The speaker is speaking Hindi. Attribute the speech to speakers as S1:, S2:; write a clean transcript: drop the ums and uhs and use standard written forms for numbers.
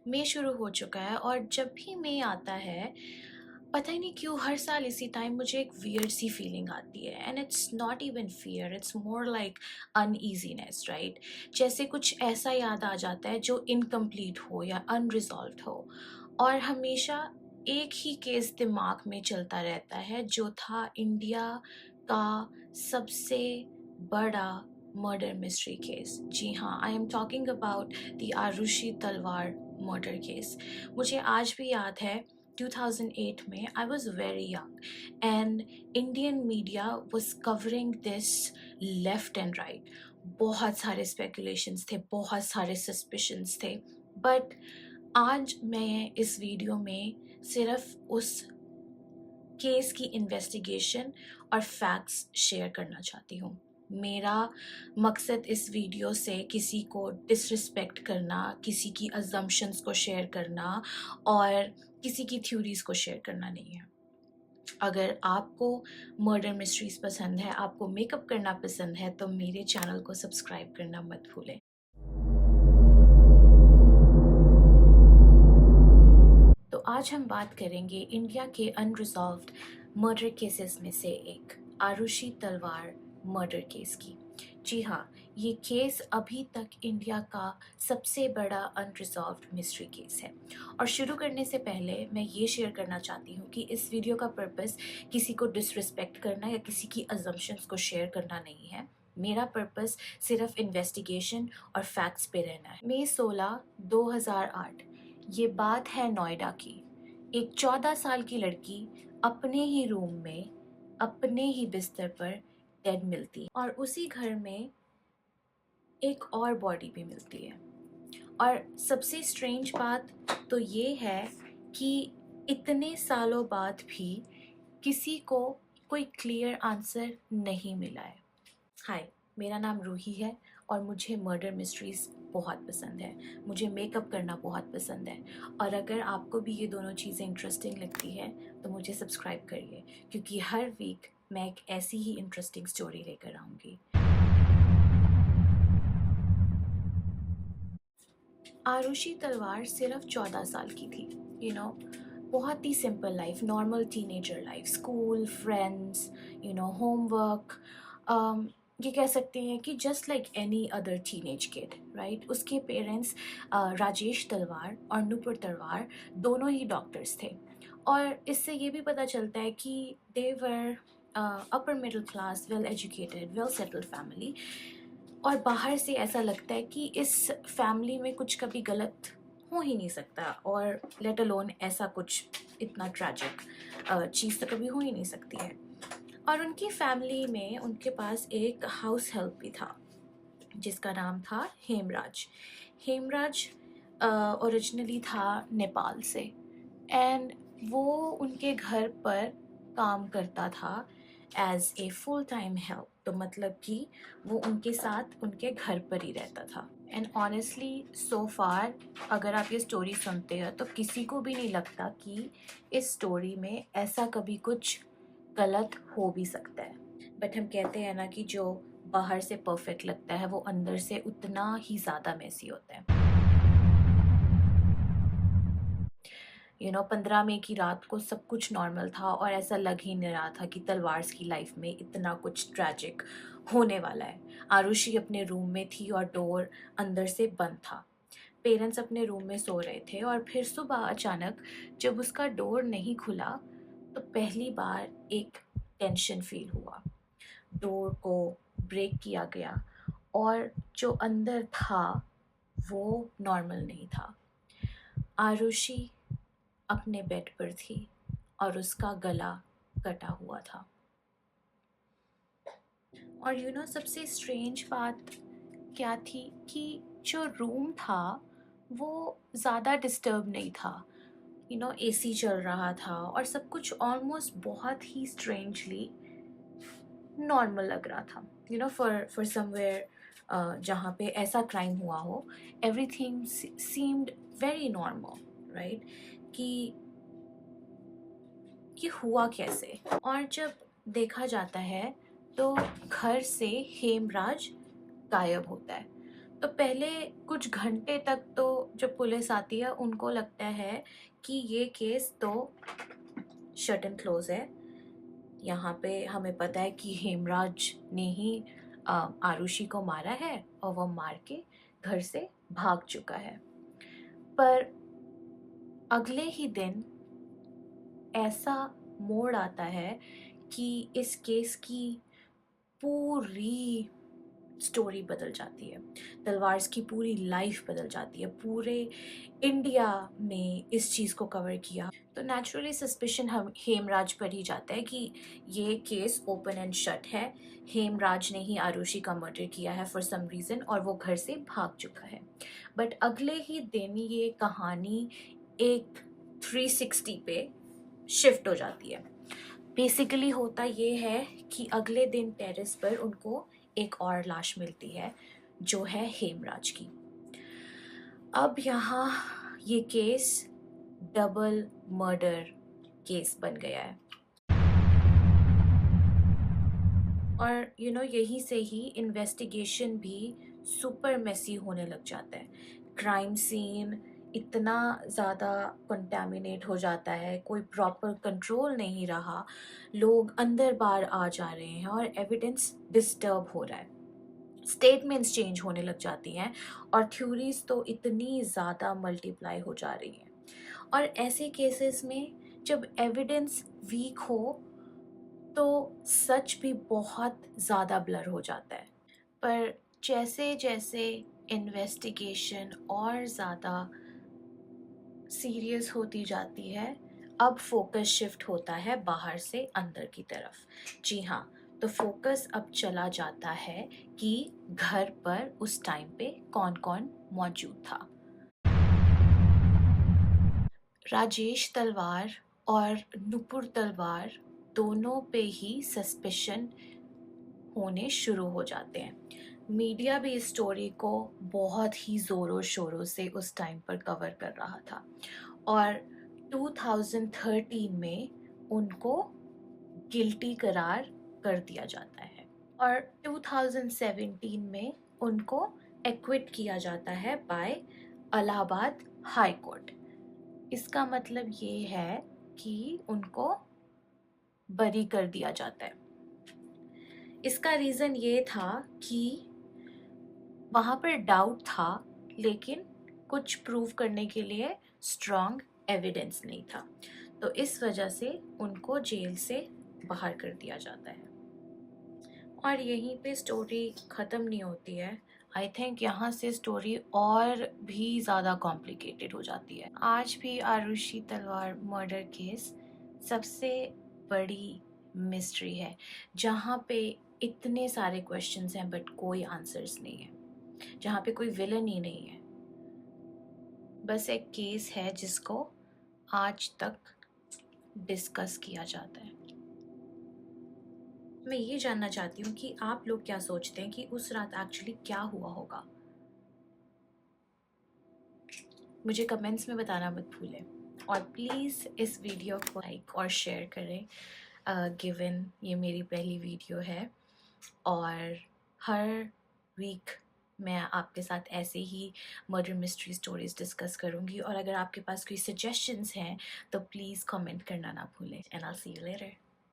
S1: मई शुरू हो चुका है और जब भी मई आता है पता ही नहीं क्यों हर साल इसी टाइम मुझे एक वियर्ड सी फीलिंग आती है and it's not even fear, it's more like uneasiness, right? जैसे कुछ ऐसा याद आ जाता है जो इनकम्प्लीट हो या अनरिजॉल्व्ड हो, और हमेशा एक ही केस दिमाग में चलता रहता है जो था इंडिया का सबसे बड़ा मर्डर मिस्ट्री केस। जी हाँ, I am talking about the Aarushi Talwar murder case. मुझे आज भी याद है 2008 में I was very young and Indian media was covering this left and right. बहुत सारे स्पेकुलेशंस थे, बहुत सारे सस्पिशंस थे, बट आज मैं इस वीडियो में सिर्फ उस केस की इन्वेस्टिगेशन और फैक्ट्स शेयर करना चाहती हूँ। मेरा मकसद इस वीडियो से किसी को डिसरिस्पेक्ट करना, किसी की अजम्पशंस को शेयर करना और किसी की थ्योरीज को शेयर करना नहीं है। अगर आपको मर्डर मिस्ट्रीज पसंद है, आपको मेकअप करना पसंद है, तो मेरे चैनल को सब्सक्राइब करना मत भूलें। तो आज हम बात करेंगे इंडिया के अनरिजॉल्व्ड मर्डर केसेस में से एक आरुषि तलवार मर्डर केस की। जी हाँ, ये केस अभी तक इंडिया का सबसे बड़ा अनरिजॉल्व्ड मिस्ट्री केस है। और शुरू करने से पहले मैं ये शेयर करना चाहती हूँ कि इस वीडियो का पर्पस किसी को डिसरिस्पेक्ट करना या किसी की अजम्पशंस को शेयर करना नहीं है। मेरा पर्पस सिर्फ इन्वेस्टिगेशन और फैक्ट्स पे रहना है। मई 16, 2008, ये बात है नोएडा की। एक 14 साल की लड़की अपने ही रूम में अपने ही बिस्तर पर डेड मिलती है और उसी घर में एक और बॉडी भी मिलती है। और सबसे स्ट्रेंज बात तो ये है कि इतने सालों बाद भी किसी को कोई क्लियर आंसर नहीं मिला है। हाय, मेरा नाम रूही है और मुझे मर्डर मिस्ट्रीज़ बहुत पसंद है। मुझे मेकअप करना बहुत पसंद है और अगर आपको भी ये दोनों चीज़ें इंटरेस्टिंग लगती है तो मुझे सब्सक्राइब करिए, क्योंकि हर वीक मैं एक ऐसी ही इंटरेस्टिंग स्टोरी लेकर आऊँगी। आरुषि तलवार सिर्फ 14 साल की थी। बहुत ही simple life, normal teenager life, school, friends, homework. ये कह सकते हैं कि just like any other teenage kid, right? उसके पेरेंट्स राजेश तलवार और नुपुर तलवार दोनों ही डॉक्टर्स थे और इससे ये भी पता चलता है कि they were upper middle class, well educated, well settled family. और बाहर से ऐसा लगता है कि इस फैमिली में कुछ कभी गलत हो ही नहीं सकता, और लेट अलोन ऐसा कुछ इतना ट्रैजिक चीज़ तो कभी हो ही नहीं सकती है। और उनकी फैमिली में उनके पास एक हाउस हेल्प भी था जिसका नाम था हेमराज। हेमराज ओरिजिनली था नेपाल से एंड वो उनके घर पर काम करता था as a full time help. तो मतलब कि वो उनके साथ उनके घर पर ही रहता था। एंड ऑनेस्टली सो फार अगर आप ये स्टोरी सुनते हो तो किसी को भी नहीं लगता कि इस स्टोरी में ऐसा कभी कुछ गलत हो भी सकता है। बट हम कहते हैं ना कि जो बाहर से परफेक्ट लगता है वो अंदर से उतना ही ज़्यादा मेसी होता है। 15 मई की रात को सब कुछ नॉर्मल था और ऐसा लग ही नहीं रहा था कि तलवार्स की लाइफ में इतना कुछ ट्रैजिक होने वाला है। आरुषि अपने रूम में थी और डोर अंदर से बंद था। पेरेंट्स अपने रूम में सो रहे थे और फिर सुबह अचानक जब उसका डोर नहीं खुला तो पहली बार एक टेंशन फील हुआ। डोर को ब्रेक किया गया और जो अंदर था वो नॉर्मल नहीं था। आरुषि अपने बेड पर थी और उसका गला कटा हुआ था। और सबसे स्ट्रेंज बात क्या थी कि जो रूम था वो ज़्यादा डिस्टर्ब नहीं था। एसी चल रहा था और सब कुछ ऑलमोस्ट बहुत ही स्ट्रेंजली नॉर्मल लग रहा था। फॉर समवेयर जहाँ पे ऐसा क्राइम हुआ हो, everything seemed very normal, right? कि ये हुआ कैसे। और जब देखा जाता है तो घर से हेमराज गायब होता है। तो पहले कुछ घंटे तक तो जब पुलिस आती है उनको लगता है कि ये केस तो शट एंड क्लोज है। यहाँ पे हमें पता है कि हेमराज ने ही आरुषि को मारा है और वो मार के घर से भाग चुका है। पर अगले ही दिन ऐसा मोड़ आता है कि इस केस की पूरी स्टोरी बदल जाती है। तलवार्स की पूरी लाइफ बदल जाती है। पूरे इंडिया में इस चीज़ को कवर किया तो नेचुरली सस्पिशन हम हेमराज पर ही जाता है कि ये केस ओपन एंड शट है। हेमराज ने ही आरुषि का मर्डर किया है फॉर सम रीज़न और वो घर से भाग चुका है। बट अगले ही दिन ये कहानी एक 360 पे शिफ्ट हो जाती है। बेसिकली होता ये है कि अगले दिन टेरेस पर उनको एक और लाश मिलती है जो है हेमराज की। अब यहाँ ये केस डबल मर्डर केस बन गया है और यहीं से ही इन्वेस्टिगेशन भी सुपर मेसी होने लग जाता है। क्राइम सीन इतना ज़्यादा कंटामिनेट हो जाता है, कोई प्रॉपर कंट्रोल नहीं रहा, लोग अंदर बाहर आ जा रहे हैं और एविडेंस डिस्टर्ब हो रहा है। स्टेटमेंट्स चेंज होने लग जाती हैं और थ्योरीज तो इतनी ज़्यादा मल्टीप्लाई हो जा रही हैं। और ऐसे केसेस में जब एविडेंस वीक हो तो सच भी बहुत ज़्यादा ब्लर हो जाता है। पर जैसे जैसे इन्वेस्टिगेशन और ज़्यादा सीरियस होती जाती है, अब फोकस शिफ्ट होता है बाहर से अंदर की तरफ। जी हाँ, तो फोकस अब चला जाता है कि घर पर उस टाइम पे कौन कौन मौजूद था। राजेश तलवार और नुपुर तलवार दोनों पे ही सस्पिशन होने शुरू हो जाते हैं। मीडिया भी इस स्टोरी को बहुत ही ज़ोरों शोरों से उस टाइम पर कवर कर रहा था और 2013 में उनको गिल्टी करार कर दिया जाता है और 2017 में उनको एक्विट किया जाता है बाय इलाहाबाद हाई कोर्ट। इसका मतलब ये है कि उनको बरी कर दिया जाता है। इसका रीज़न ये था कि वहाँ पर डाउट था लेकिन कुछ प्रूव करने के लिए स्ट्रॉन्ग एविडेंस नहीं था, तो इस वजह से उनको जेल से बाहर कर दिया जाता है। और यहीं पे स्टोरी ख़त्म नहीं होती है। आई थिंक यहाँ से स्टोरी और भी ज़्यादा कॉम्प्लिकेटेड हो जाती है। आज भी आरुषि तलवार मर्डर केस सबसे बड़ी मिस्ट्री है जहाँ पे इतने सारे क्वेश्चंस हैं बट कोई आंसर्स नहीं है, जहाँ पे कोई विलन ही नहीं है, बस एक केस है जिसको आज तक डिस्कस किया जाता है। मैं ये जानना चाहती हूँ कि आप लोग क्या सोचते हैं कि उस रात एक्चुअली क्या हुआ होगा। मुझे कमेंट्स में बताना मत भूलें और प्लीज़ इस वीडियो को लाइक और शेयर करें गिवन ये मेरी पहली वीडियो है और हर वीक मैं आपके साथ ऐसे ही मर्डर मिस्ट्री स्टोरीज डिस्कस करूँगी और अगर आपके पास कोई सजेशंस हैं तो प्लीज़ कमेंट करना ना भूलें and I will see you later.